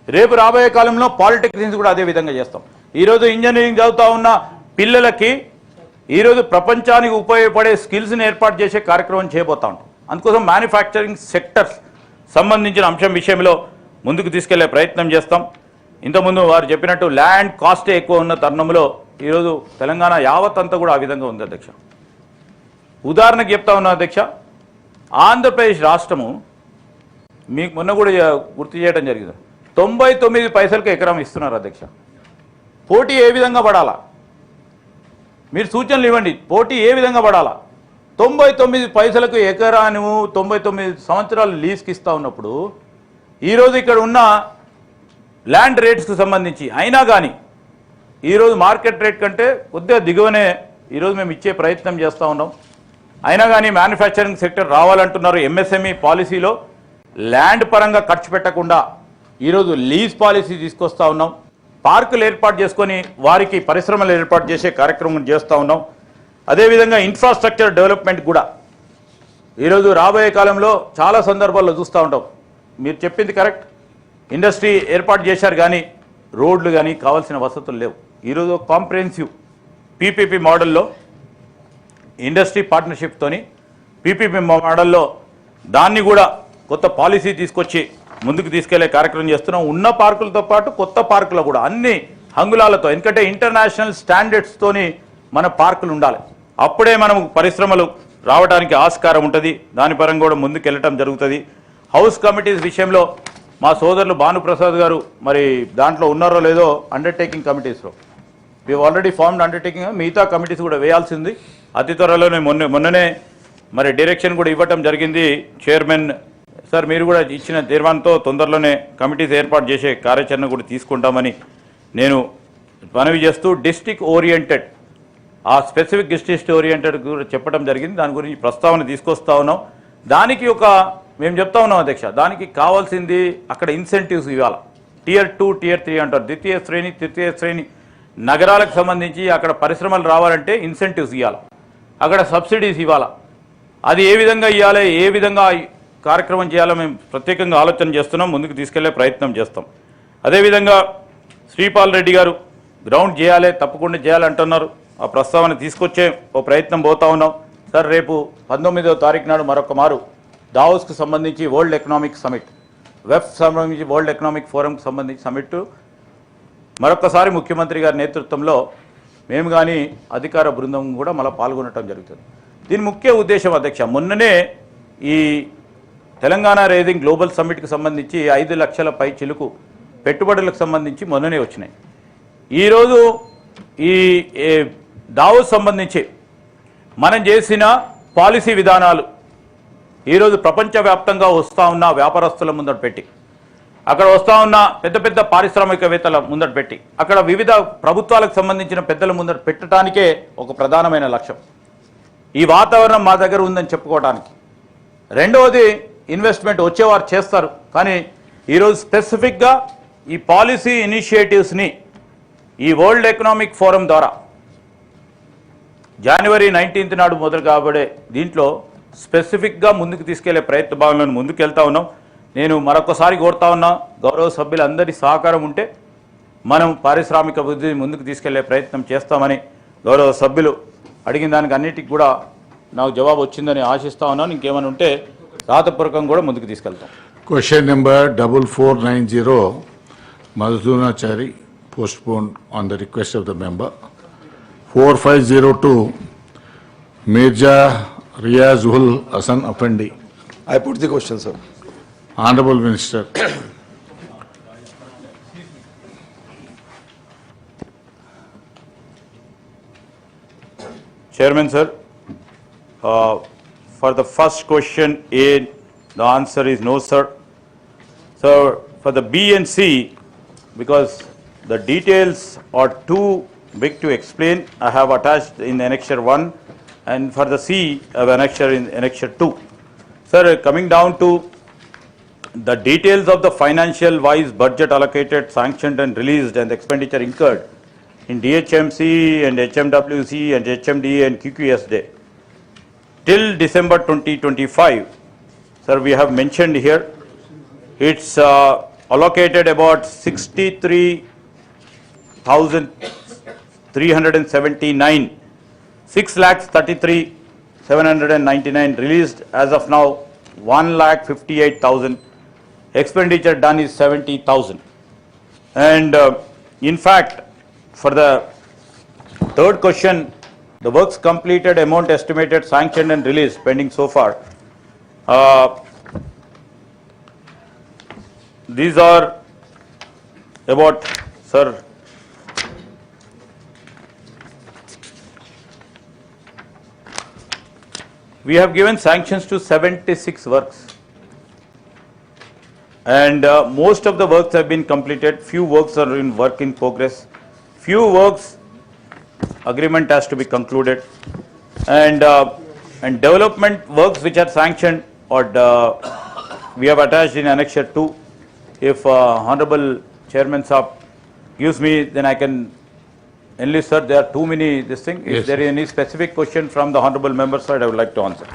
రేపు రాబోయే కాలంలో పాలిటెక్నిక్స్ కూడా అదే విధంగా చేస్తాం. ఈరోజు ఇంజనీరింగ్ చదువుతా ఉన్న పిల్లలకి ఈరోజు ప్రపంచానికి ఉపయోగపడే స్కిల్స్ని ఏర్పాటు చేసే కార్యక్రమం చేయబోతా ఉంటాం. అందుకోసం మ్యానుఫ్యాక్చరింగ్ సెక్టర్స్ సంబంధించిన అంశం విషయంలో ముందుకు తీసుకెళ్లే ప్రయత్నం చేస్తాం. ఇంతకుముందు వారు చెప్పినట్టు ల్యాండ్ కాస్టే ఎక్కువ ఉన్న తరుణంలో ఈరోజు తెలంగాణ యావత్ అంతా కూడా ఆ విధంగా ఉంది అధ్యక్ష. ఉదాహరణకు చెప్తా ఉన్నా అధ్యక్ష, ఆంధ్రప్రదేశ్ రాష్ట్రము మీకు మొన్న కూడా గుర్తు చేయడం జరిగింది, 99 పైసలకు ఎకరం ఇస్తున్నారు అధ్యక్ష. పోటీ ఏ విధంగా పడాలా మీరు సూచనలు ఇవ్వండి. పోటీ ఏ విధంగా పడాలా? 99 పైసలకు ఎకరాను 99 సంవత్సరాలు లీజ్కి ఇస్తూ ఉన్నప్పుడు ఈరోజు ఇక్కడ ఉన్న ల్యాండ్ రేట్స్కి సంబంధించి అయినా కానీ ఈరోజు మార్కెట్ రేట్ కంటే కొద్దిగా దిగువనే ఈరోజు మేము ఇచ్చే ప్రయత్నం చేస్తూ ఉన్నాం. అయినా కానీ మ్యానుఫ్యాక్చరింగ్ సెక్టర్ రావాలంటున్నారు. ఎంఎస్ఎంఈ పాలసీలో ల్యాండ్ పరంగా ఖర్చు పెట్టకుండా ఈరోజు లీజ్ పాలసీ తీసుకొస్తా ఉన్నాం. పార్కులు ఏర్పాటు చేసుకొని వారికి పరిశ్రమలు ఏర్పాటు చేసే కార్యక్రమం చేస్తూ ఉన్నాం. అదేవిధంగా ఇన్ఫ్రాస్ట్రక్చర్ డెవలప్మెంట్ కూడా ఈరోజు రాబోయే కాలంలో చాలా సందర్భాల్లో చూస్తూ ఉంటాం. మీరు చెప్పింది కరెక్ట్, ఇండస్ట్రీ ఏర్పాటు చేశారు కానీ రోడ్లు కానీ కావాల్సిన వసతులు లేవు. ఈరోజు కాంప్రిహెన్సివ్ పీపీపీ మోడల్లో ఇండస్ట్రీ పార్ట్నర్షిప్తోని పీపీపీ మోడల్లో దాన్ని కూడా కొత్త పాలసీ తీసుకొచ్చి ముందుకు తీసుకెళ్లే కార్యక్రమం చేస్తున్నాం. ఉన్న పార్కులతో పాటు కొత్త పార్కులు కూడా అన్ని హంగులాలతో, ఎందుకంటే ఇంటర్నేషనల్ స్టాండర్డ్స్తోని మన పార్కులు ఉండాలి. అప్పుడే మనం పరిశ్రమలు రావడానికి ఆస్కారం ఉంటుంది. దాని పరంగా కూడా ముందుకు వెళ్ళటం జరుగుతుంది. హౌస్ కమిటీస్ విషయంలో మా సోదరులు భానుప్రసాద్ గారు మరి దాంట్లో ఉన్నారో లేదో అండర్టేకింగ్ కమిటీస్లో వీ ఆల్రెడీ ఫార్మ్డ్ అండర్టేకింగ్, మిగతా కమిటీస్ కూడా వేయాల్సింది. అతి త్వరలోనే మొన్ననే మరి డైరెక్షన్ కూడా ఇవ్వటం జరిగింది చైర్మన్ సార్. మీరు కూడా ఇచ్చిన తీర్మానంతో తొందరలోనే కమిటీస్ ఏర్పాటు చేసే కార్యాచరణ కూడా తీసుకుంటామని నేను మనవి చేస్తూ, డిస్ట్రిక్ట్ ఓరియంటెడ్ ఆ స్పెసిఫిక్ డిస్ట్రిక్ట్ ఓరియంటెడ్ కూడా చెప్పడం జరిగింది. దాని గురించి ప్రస్తావన తీసుకొస్తా ఉన్నాం. దానికి మేము చెప్తా ఉన్నాం అధ్యక్ష, దానికి కావాల్సింది అక్కడ ఇన్సెంటివ్స్ ఇవ్వాలి. Tier 2, Tier 3 అంటారు. ద్వితీయ శ్రేణి, తృతీయ శ్రేణి నగరాలకు సంబంధించి అక్కడ పరిశ్రమలు రావాలంటే ఇన్సెంటివ్స్ ఇవ్వాలి, అక్కడ సబ్సిడీస్ ఇవ్వాలి. అది ఏ విధంగా ఇవ్వాలి, ఏ విధంగా కార్యక్రమం చేయాలో మేము ప్రత్యేకంగా ఆలోచన చేస్తున్నాం, ముందుకు తీసుకెళ్లే ప్రయత్నం చేస్తాం. అదేవిధంగా శ్రీపాల్ రెడ్డి గారు గ్రౌండ్ చేయాలి, తప్పకుండా చేయాలంటున్నారు. ఆ ప్రస్తావన తీసుకొచ్చే ఓ ప్రయత్నం పోతా ఉన్నాం. సార్ రేపు 19వ తారీఖు నాడు మరొక మారు దావోస్కు సంబంధించి వరల్డ్ ఎకనామిక్ సమిట్, వెఫ్ సంబంధించి వరల్డ్ ఎకనామిక్ ఫోరంకి సంబంధించి సమిట్ మరొకసారి ముఖ్యమంత్రి గారి నేతృత్వంలో మేము కానీ అధికార బృందం కూడా మళ్ళీ పాల్గొనడం జరుగుతుంది. దీని ముఖ్య ఉద్దేశం అధ్యక్ష, మొన్ననే ఈ తెలంగాణ రైజింగ్ గ్లోబల్ సమ్మిట్కి సంబంధించి 5 లక్షల పై చిలుకు పెట్టుబడులకు సంబంధించి మొన్ననే వచ్చినాయి. ఈరోజు ఈ దావోస్ సంబంధించి మనం చేసిన పాలసీ విధానాలు ఈరోజు ప్రపంచవ్యాప్తంగా వస్తూ ఉన్న వ్యాపారస్తుల ముందట పెట్టి, అక్కడ వస్తూ ఉన్న పెద్ద పెద్ద పారిశ్రామికవేత్తల ముందట పెట్టి, అక్కడ వివిధ ప్రభుత్వాలకు సంబంధించిన పెద్దల ముందట పెట్టడానికే ఒక ప్రధానమైన లక్ష్యం. ఈ వాతావరణం మా దగ్గర ఉందని చెప్పుకోవడానికి. రెండవది ఇన్వెస్ట్మెంట్ వచ్చేవారు చేస్తారు, కానీ ఈరోజు స్పెసిఫిక్గా ఈ పాలసీ ఇనిషియేటివ్స్ని ఈ వరల్డ్ ఎకనామిక్ ఫోరం ద్వారా జనవరి 19th నాడు మొదలు కాబడే దీంట్లో స్పెసిఫిక్గా ముందుకు తీసుకెళ్లే ప్రయత్న భాగంలో ముందుకు వెళ్తా ఉన్నాం. నేను మరొకసారి కోరుతా ఉన్నా, గౌరవ సభ్యులందరి సహకారం ఉంటే మనం పారిశ్రామిక అభివృద్ధిని ముందుకు తీసుకెళ్లే ప్రయత్నం చేస్తామని గౌరవ సభ్యులు అడిగిన దానికి అన్నిటికీ కూడా నాకు జవాబు వచ్చిందని ఆశిస్తా ఉన్నాను. ఇంకేమైనా ఉంటే రాతపూర్వకంగా కూడా ముందుకు తీసుకెళ్తాం. Question number 4490 Madhusudanachari postponed on the request of the member. 4502 Mirza Riazul Hasan Afendi. I put the question, sir. Honorable Minister. Chairman sir, for the first question A, the answer is no sir. So for the B and C, because the details are too big to explain, I have attached in Annexure 1, and for the C, I have annexure in Annexure 2. Sir, coming down to the details of the financial wise budget allocated, sanctioned and released and expenditure incurred in DHMC and HMWC and HMDA and QQSD till December 2025, sir, we have mentioned here, it's allocated about 63,379, 6,33,799 released as of now, 1,58,000. Expenditure done is 70,000. And in fact, for the third question, the works completed, amount estimated, sanctioned and released pending so far. These are about, sir, we have given sanctions to 76 works. And most of the works have been completed. Few works are in work in progress. Few works, agreement has to be concluded. And development works which are sanctioned or we have attached in Annexure 2. If Honorable Chairman Saab gives me, then I can enlist, sir. There are too many this thing. If Yes, there is any specific question from the Honorable Member side, I would like to answer.